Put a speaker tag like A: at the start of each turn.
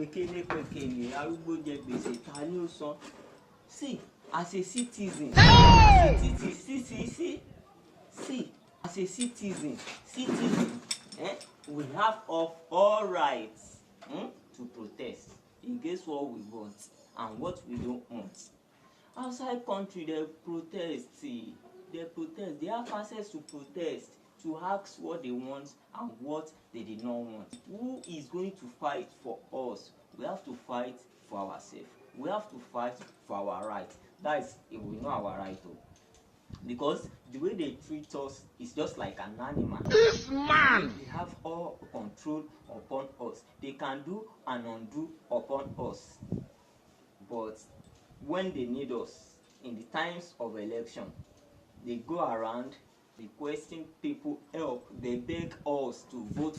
A: pekele arúgbó jẹ gbèsè ta ni ó san. See, as a citizen, as a citizen, we have of all rights to protest against what we want and what we don't want. Outside country, they protest, they have access to protest, to ask what they want and what they did not want. Who is going to fight for us? We have to fight for ourselves. We have to fight for our rights. That is, if we know our right, because the way they treat us is just like an animal.
B: This man!
A: They have all control upon us. They can do and undo upon us. But when they need us, in the times of election, they go around requesting people help. They beg us to vote